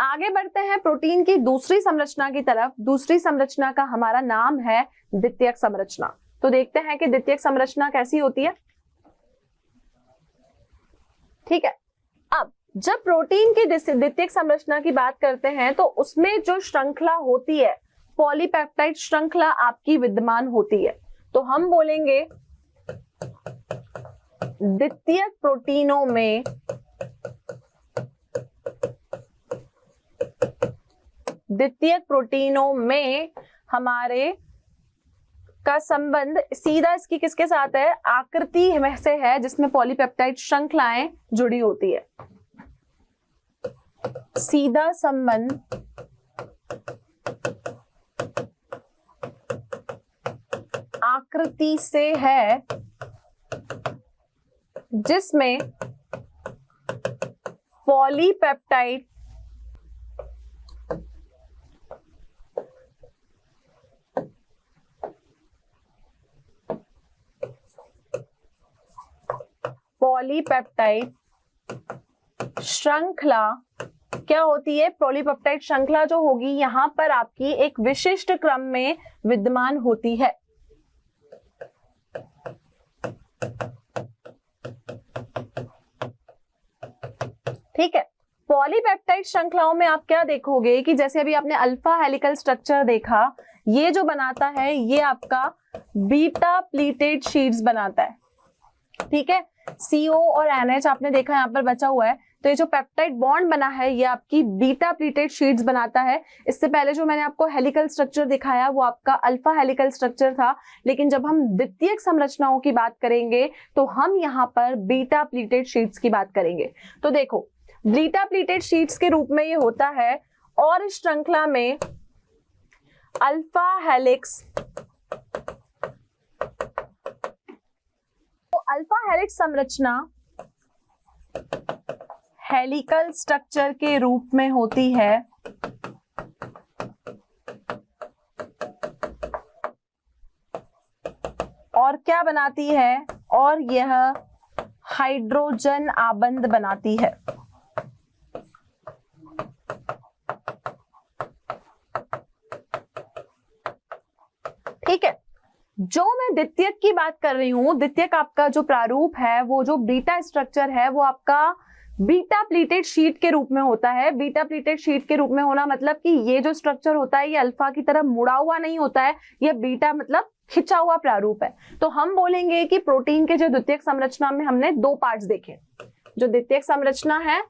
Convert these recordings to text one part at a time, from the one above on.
आगे बढ़ते हैं प्रोटीन की दूसरी संरचना की तरफ। दूसरी संरचना का हमारा नाम है द्वितीयक संरचना। तो देखते हैं कि द्वितीयक संरचना कैसी होती है। ठीक है, अब जब प्रोटीन की द्वितीयक संरचना की बात करते हैं तो उसमें जो श्रृंखला होती है, पॉलीपेप्टाइड श्रृंखला आपकी विद्यमान होती है। तो हम बोलेंगे द्वितीयक प्रोटीनों में हमारे का संबंध सीधा इसकी किसके साथ है, आकृति में से है जिसमें पॉलीपेप्टाइड श्रृंखलाएं जुड़ी होती है। सीधा संबंध आकृति से है जिसमें पॉलीपेप्टाइड श्रृंखला क्या होती है, पॉलीपेप्टाइड श्रृंखला जो होगी यहां पर आपकी एक विशिष्ट क्रम में विद्यमान होती है। ठीक है, पॉलीपेप्टाइड श्रृंखलाओं में आप क्या देखोगे कि जैसे अभी आपने अल्फा हेलिकल स्ट्रक्चर देखा, ये जो बनाता है ये आपका बीटा प्लीटेड शीट्स बनाता है। ठीक है, CO और NH आपने देखा यहाँ पर बचा हुआ है, तो ये जो पेप्टाइड बॉन्ड बना है ये आपकी बीटा प्लीटेड शीट्स बनाता है। इससे पहले जो मैंने आपको हेलिकल स्ट्रक्चर दिखाया वो आपका अल्फा हेलिकल स्ट्रक्चर था, लेकिन जब हम द्वितीयक संरचनाओं की बात करेंगे तो हम यहाँ पर बीटा प्लीटेड शीट्स की बात करेंगे। तो देखो, बीटा प्लीटेड शीट्स के रूप में ये होता है और इस श्रृंखला में अल्फा हेलिक्स, अल्फा हेलिक्स संरचना हेलिकल स्ट्रक्चर के रूप में होती है और क्या बनाती है, और यह हाइड्रोजन आबंध बनाती है। ठीक है, जो मैं द्वितीयक की बात कर रही हूं, द्वितीयक आपका जो प्रारूप है, वो जो बीटा स्ट्रक्चर है वो आपका बीटा प्लीटेड शीट के रूप में होता है। बीटा प्लीटेड शीट के रूप में होना मतलब कि ये जो स्ट्रक्चर होता है ये अल्फा की तरह मुड़ा हुआ नहीं होता है, ये बीटा मतलब खिंचा हुआ प्रारूप है। तो हम बोलेंगे कि प्रोटीन के जो द्वितीयक संरचना में हमने दो पार्ट्स देखे। जो द्वितीयक संरचना है,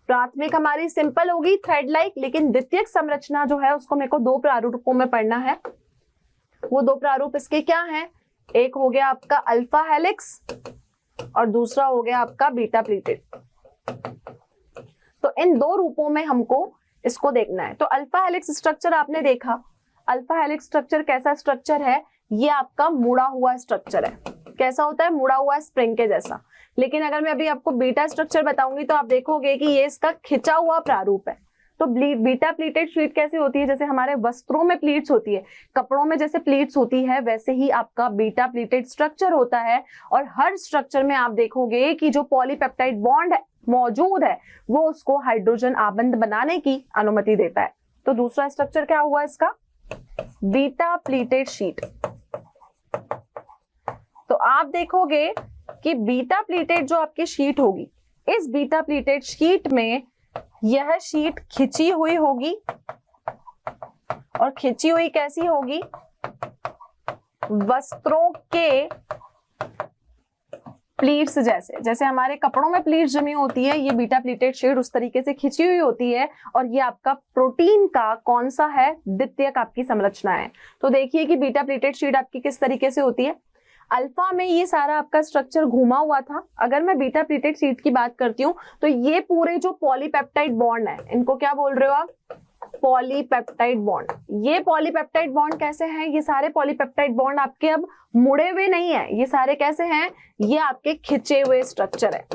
प्राथमिक हमारी सिंपल होगी थ्रेड लाइक, लेकिन द्वितीयक संरचना जो है उसको मेरे को दो प्रारूपों में पढ़ना है। वो दो प्रारूप इसके क्या हैं, एक हो गया आपका अल्फा हेलिक्स और दूसरा हो गया आपका बीटा प्लीटेड। तो इन दो रूपों में हमको इसको देखना है। तो अल्फा हेलिक्स स्ट्रक्चर आपने देखा, अल्फा हेलिक्स स्ट्रक्चर कैसा स्ट्रक्चर है, ये आपका मुड़ा हुआ स्ट्रक्चर है। कैसा होता है, मुड़ा हुआ स्प्रिंग के जैसा। लेकिन अगर मैं अभी आपको बीटा स्ट्रक्चर बताऊंगी तो आप देखोगे कि ये इसका खिंचा हुआ प्रारूप है। तो बीटा प्लीटेड शीट कैसी होती है, जैसे हमारे वस्त्रों में प्लीट्स होती है, कपड़ों में जैसे प्लीट्स होती है, वैसे ही आपका बीटा प्लीटेड स्ट्रक्चर होता है। और हर स्ट्रक्चर में आप देखोगे कि जो पॉलीपेप्टाइड बॉन्ड मौजूद है वो उसको हाइड्रोजन आबंध बनाने की अनुमति देता है। तो दूसरा स्ट्रक्चर क्या हुआ इसका, बीटा प्लीटेड शीट। तो आप देखोगे कि बीटा प्लीटेड जो आपकी शीट होगी, इस बीटा प्लीटेड शीट में यह शीट खिंची हुई होगी, और खिंची हुई कैसी होगी, वस्त्रों के प्लीट्स जैसे। जैसे हमारे कपड़ों में प्लीट्स जमी होती है, ये बीटा प्लीटेड शीट उस तरीके से खिंची हुई होती है। और ये आपका प्रोटीन का कौन सा है, द्वितीयक आपकी संरचना है। तो देखिए कि बीटा प्लीटेड शीट आपकी किस तरीके से होती है। अल्फा में ये सारा आपका स्ट्रक्चर घूमा हुआ था। अगर मैं बीटा प्लीटेड शीट की बात करती हूँ तो ये पूरे जो पॉलीपेप्टाइड बॉन्ड है, इनको क्या बोल रहे हो आप, पॉलीपेप्टाइड बॉन्ड। ये पॉलीपेप्टाइड बॉन्ड कैसे हैं, ये सारे पॉलीपेप्टाइड बॉन्ड आपके अब मुड़े हुए नहीं है, ये सारे कैसे हैं, ये आपके खिंचे हुए स्ट्रक्चर है।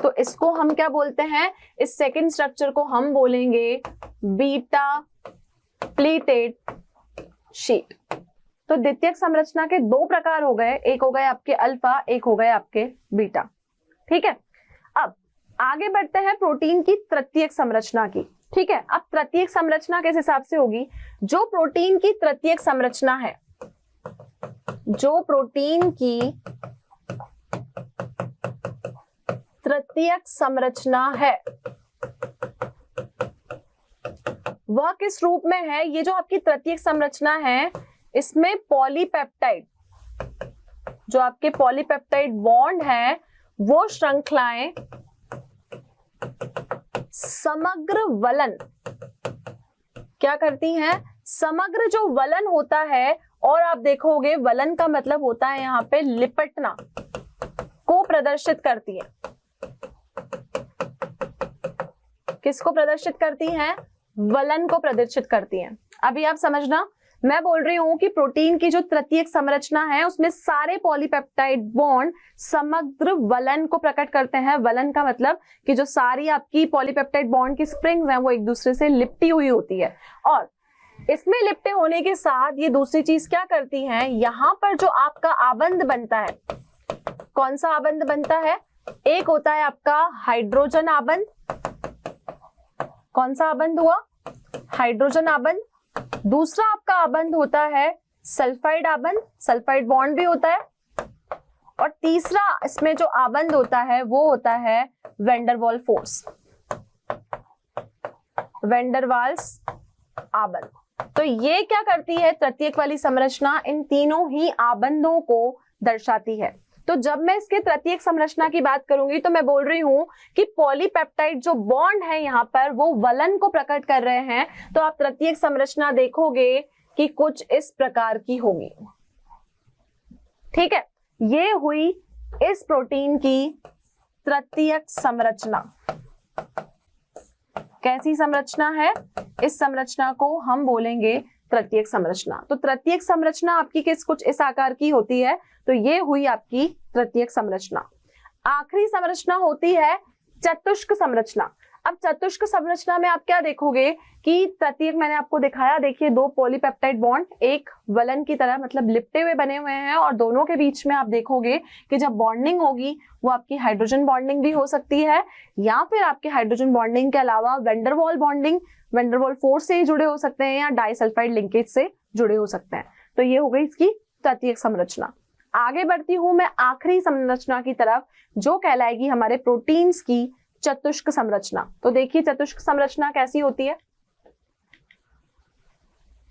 तो इसको हम क्या बोलते हैं, इस सेकंड स्ट्रक्चर को हम बोलेंगे बीटा प्लीटेड शीट। तो द्वितीयक संरचना के दो प्रकार हो गए, एक हो गए आपके अल्फा, एक हो गए आपके बीटा। ठीक है, अब आगे बढ़ते हैं प्रोटीन की तृतीयक संरचना की। ठीक है, अब तृतीयक संरचना किस हिसाब से होगी? जो प्रोटीन की तृतीयक संरचना है, जो प्रोटीन की तृतीयक संरचना है वह किस रूप में है? ये जो आपकी तृतीयक संरचना है इसमें पॉलीपेप्टाइड, जो आपके पॉलीपेप्टाइड बॉन्ड है वो श्रृंखलाएं समग्र वलन क्या करती हैं? समग्र जो वलन होता है, और आप देखोगे वलन का मतलब होता है यहाँ पे लिपटना, को प्रदर्शित करती है। किसको प्रदर्शित करती हैं? वलन को प्रदर्शित करती हैं। अभी आप समझना, मैं बोल रही हूं कि प्रोटीन की जो तृतीयक संरचना है उसमें सारे पॉलीपेप्टाइड बॉन्ड समग्र वलन को प्रकट करते हैं। वलन का मतलब कि जो सारी आपकी पॉलीपेप्टाइड बॉन्ड की स्प्रिंग्स हैं वो एक दूसरे से लिपटी हुई होती है, और इसमें लिपटे होने के साथ ये दूसरी चीज क्या करती हैं? यहाँ पर जो आपका आबंध बनता है, कौन सा आबंध बनता है? एक होता है आपका हाइड्रोजन आबंध। कौन सा आबंध हुआ? हाइड्रोजन आबंध। दूसरा आपका आबंध होता है सल्फाइड आबंध, सल्फाइड बॉन्ड भी होता है। और तीसरा इसमें जो आबंध होता है वो होता है वेंडरवाल फोर्स, वेंडरवाल्स आबंध। तो ये क्या करती है? तृतीयक वाली संरचना इन तीनों ही आबंधों को दर्शाती है। तो जब मैं इसके तृतीयक संरचना की बात करूंगी तो मैं बोल रही हूं कि पॉलीपेप्टाइड जो बॉन्ड है यहाँ पर वो वलन को प्रकट कर रहे हैं। तो आप तृतीयक संरचना देखोगे कि कुछ इस प्रकार की होगी। ठीक है, ये हुई इस प्रोटीन की तृतीयक संरचना। कैसी संरचना है? इस संरचना को हम बोलेंगे तृतीयक संरचना। तो तृतीयक संरचना आपकी कुछ इस आकार की होती है। तो ये हुई आपकी तृतीयक संरचना। आखिरी संरचना होती है चतुष्क संरचना। अब चतुष्क संरचना में आप क्या देखोगे कि तृतीयक मैंने आपको दिखाया, देखिए दो पॉलीपेप्टाइड बॉन्ड एक वलन की तरह मतलब लिपटे हुए बने हुए हैं, और दोनों के बीच में आप देखोगे कि जब बॉन्डिंग होगी वो आपकी हाइड्रोजन बॉन्डिंग भी हो सकती है, या फिर आपके हाइड्रोजन बॉन्डिंग के अलावा वेंडरवाल बॉन्डिंग, वेंडरवाल फोर्स से ही जुड़े हो सकते हैं या डाइसल्फाइड लिंकेज से जुड़े हो सकते हैं। तो ये हो गई इसकी तृतीयक संरचना। आगे बढ़ती हूं मैं आखिरी संरचना की तरफ, जो कहलाएगी हमारे प्रोटीन्स की चतुष्क संरचना। तो देखिए चतुष्क संरचना कैसी होती है।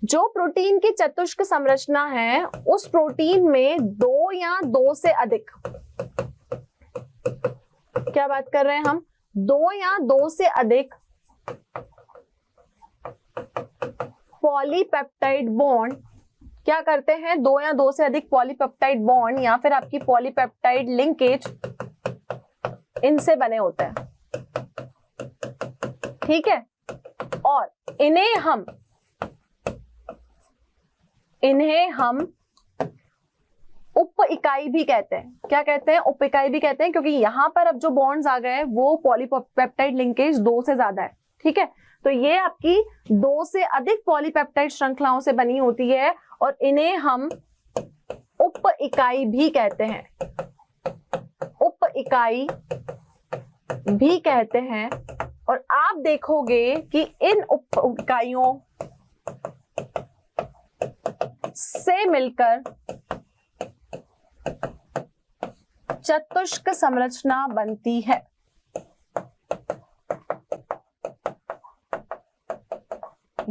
जो प्रोटीन की चतुष्क संरचना है उस प्रोटीन में दो या दो से अधिक, क्या बात कर रहे हैं हम? दो या दो से अधिक पॉलीपेप्टाइड बॉन्ड क्या करते हैं? दो या दो से अधिक पॉलीपेप्टाइड बॉन्ड या फिर आपकी पॉलीपेप्टाइड लिंकेज इनसे बने होते हैं। ठीक है, और इन्हें हम उप इकाई भी कहते हैं। क्या कहते हैं? उप इकाई भी कहते हैं, क्योंकि यहां पर अब जो बॉन्ड्स आ गए वो पॉलीपेप्टाइड लिंकेज दो से ज्यादा है। ठीक है, तो ये आपकी दो से अधिक पॉलीपेप्टाइड श्रृंखलाओं से बनी होती है, और इन्हें हम उप इकाई भी कहते हैं। उप इकाई भी कहते हैं। और आप देखोगे कि इन उप इकाइयों से मिलकर चतुष्क संरचना बनती है।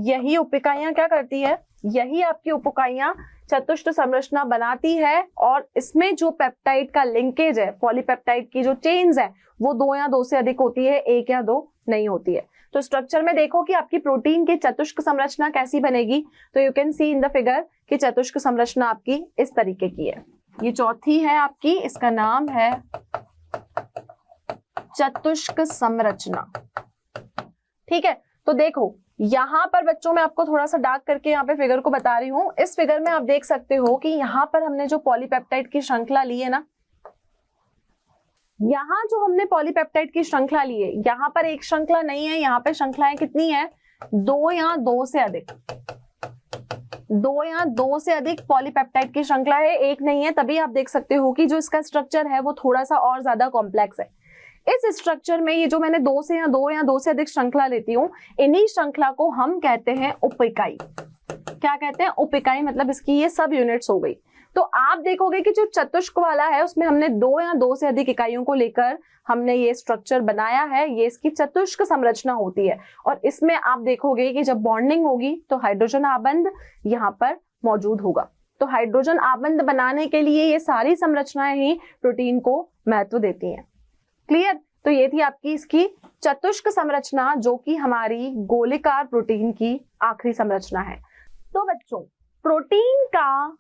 यही उप इकाइयां क्या करती है? यही आपकी उप इकाइयां चतुष्क संरचना बनाती है, और इसमें जो पेप्टाइड का लिंकेज है, पॉलीपेप्टाइड की जो चेन्स है वो दो या दो से अधिक होती है, एक या दो नहीं होती है। तो स्ट्रक्चर में देखो कि आपकी प्रोटीन की चतुष्क संरचना कैसी बनेगी। तो you can see in the figure कि चतुष्क संरचना आपकी इस तरीके की है। ये चौथी है आपकी, इसका नाम है चतुष्क संरचना। ठीक है, तो देखो यहां पर बच्चों में आपको थोड़ा सा डार्क करके यहाँ पे फिगर को बता रही हूं। इस फिगर में आप देख सकते हो कि यहाँ पर हमने जो पॉलीपेप्टाइड की श्रृंखला ली है ना, यहाँ जो हमने पॉलीपेप्टाइड की श्रृंखला ली है, यहाँ पर एक श्रृंखला नहीं है, यहाँ पे श्रृंखलाएं कितनी है? दो या दो से अधिक, दो या दो से अधिक पॉलीपेप्टाइड की श्रृंखला है, एक नहीं है। तभी आप देख सकते हो कि जो इसका स्ट्रक्चर है वो थोड़ा सा और ज्यादा कॉम्प्लेक्स है। इस स्ट्रक्चर में ये जो मैंने दो या दो से अधिक श्रृंखला लेती हूँ, इन्हीं श्रृंखला को हम कहते हैं उप इकाई। क्या कहते हैं? उप इकाई, मतलब इसकी ये सब यूनिट्स हो गई। तो आप देखोगे कि जो चतुष्क वाला है उसमें हमने दो या दो से अधिक इकाइयों को लेकर हमने ये स्ट्रक्चर बनाया है, ये इसकी चतुष्क संरचना होती है। और इसमें आप देखोगे कि जब बॉन्डिंग होगी तो हाइड्रोजन आबंध यहाँ पर मौजूद होगा। तो हाइड्रोजन आबंध बनाने के लिए ये सारी संरचनाएं ही प्रोटीन को महत्व देती हैं। क्लियर? तो ये थी आपकी इसकी चतुष्क संरचना, जो कि हमारी गोलीकार प्रोटीन की आखिरी संरचना है। तो बच्चों, प्रोटीन का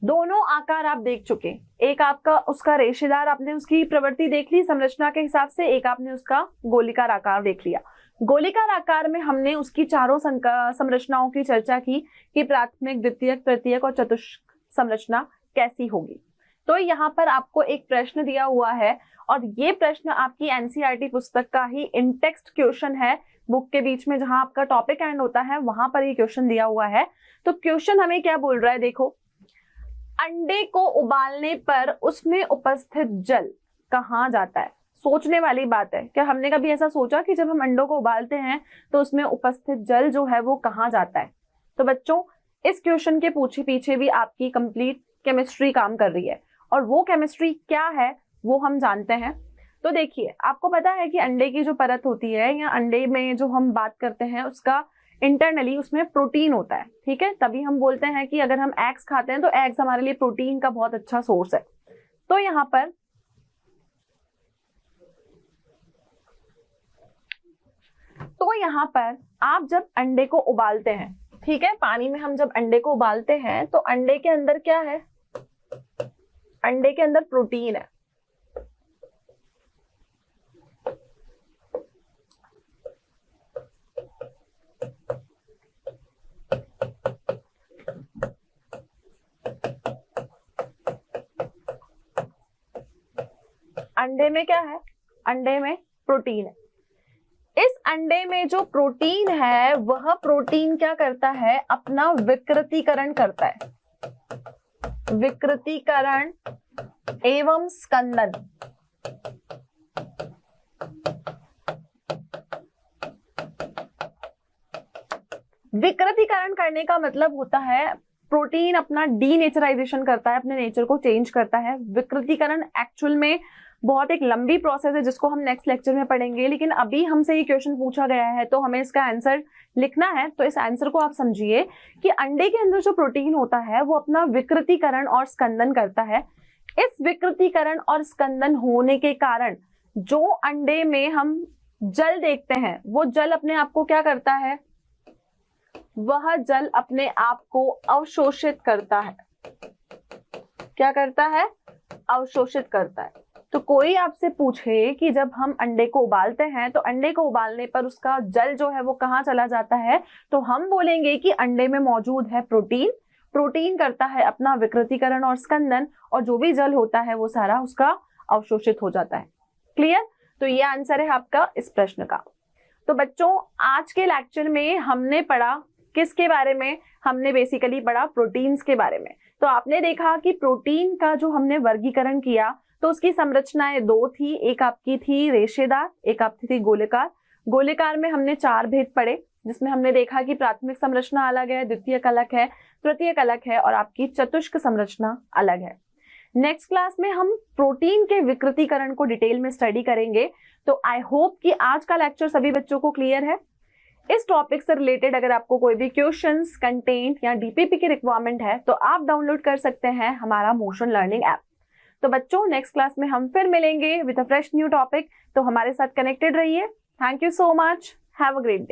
दोनों आकार आप देख चुके। एक आपका उसका रेशेदार, आपने उसकी प्रवृत्ति देख ली संरचना के हिसाब से, एक आपने उसका गोलीकार आकार देख लिया। गोलीकार आकार में हमने उसकी चारों संरचनाओं की चर्चा की कि प्राथमिक, द्वितीयक, तृतीयक और चतुष्क संरचना कैसी होगी। तो यहाँ पर आपको एक प्रश्न दिया हुआ है और ये प्रश्न आपकी एनसीईआरटी पुस्तक का ही इन टेक्स्ट क्वेश्चन है। बुक के बीच में जहां आपका टॉपिक एंड होता है वहां पर ये क्वेश्चन दिया हुआ है। तो क्वेश्चन हमें क्या बोल रहा है, देखो, अंडे को उबालने पर उसमें उपस्थित जल कहाँ जाता है? सोचने वाली बात है। क्या हमने कभी ऐसा सोचा कि जब हम अंडों को उबालते हैं तो उसमें उपस्थित जल जो है वो कहाँ जाता है? तो बच्चों, इस क्वेश्चन के पीछे भी आपकी कंप्लीट केमिस्ट्री काम कर रही है, और वो केमिस्ट्री क्या है वो हम जानते हैं। तो देखिए, आपको पता है कि अंडे की जो परत होती है या अंडे में जो हम बात करते हैं उसका इंटरनली उसमें प्रोटीन होता है, ठीक है? तभी हम बोलते हैं कि अगर हम एग्स खाते हैं तो एग्स हमारे लिए प्रोटीन का बहुत अच्छा सोर्स है। तो यहाँ पर आप जब अंडे को उबालते हैं, ठीक है, पानी में हम जब अंडे को उबालते हैं तो अंडे के अंदर क्या है? अंडे के अंदर प्रोटीन है। अंडे में क्या है? अंडे में प्रोटीन है। इस अंडे में जो प्रोटीन है वह प्रोटीन क्या करता है? अपना विकृतीकरण करता है। विकृतीकरण एवं स्कंदन। विकृतीकरण करने का मतलब होता है प्रोटीन अपना डीनेचराइजेशन करता है, अपने नेचर को चेंज करता है। विकृतीकरण एक्चुअल में बहुत एक लंबी प्रोसेस है जिसको हम नेक्स्ट लेक्चर में पढ़ेंगे, लेकिन अभी हमसे ये क्वेश्चन पूछा गया है तो हमें इसका आंसर लिखना है। तो इस आंसर को आप समझिए कि अंडे के अंदर जो प्रोटीन होता है वो अपना विकृतीकरण और स्कंदन करता है। इस विकृतीकरण और स्कंदन होने के कारण जो अंडे में हम जल देखते हैं वो जल अपने आप को क्या करता है? वह जल अपने आप को अवशोषित करता है। क्या करता है? अवशोषित करता है। तो कोई आपसे पूछे कि जब हम अंडे को उबालते हैं तो अंडे को उबालने पर उसका जल जो है वो कहाँ चला जाता है, तो हम बोलेंगे कि अंडे में मौजूद है प्रोटीन। प्रोटीन करता है अपना विकृतीकरण और स्कंदन, और जो भी जल होता है वो सारा उसका अवशोषित हो जाता है। क्लियर? तो ये आंसर है आपका इस प्रश्न का। तो बच्चों, आज के लेक्चर में हमने पढ़ा किसके बारे में? हमने बेसिकली पढ़ा प्रोटीन्स के बारे में। तो आपने देखा कि प्रोटीन का जो हमने वर्गीकरण किया तो उसकी संरचनाएं दो थी। एक आपकी थी रेशेदार, एक आपकी थी गोलीकार। गोलीकार में हमने 4 भेद पढ़े, जिसमें हमने देखा कि प्राथमिक संरचना अलग है, द्वितीयक अलग है, तृतीयक अलग है और आपकी चतुष्क संरचना अलग है। नेक्स्ट क्लास में हम प्रोटीन के विकृतीकरण को डिटेल में स्टडी करेंगे। तो आई होप कि आज का लेक्चर सभी बच्चों को क्लियर है। इस टॉपिक से रिलेटेड अगर आपको कोई भी क्वेश्चंस, कंटेंट या डीपीपी की रिक्वायरमेंट है तो आप डाउनलोड कर सकते हैं हमारा मोशन लर्निंग ऐप। तो बच्चों, नेक्स्ट क्लास में हम फिर मिलेंगे with a fresh new topic. तो हमारे साथ कनेक्टेड रहिए। Thank you so much. Have a great day.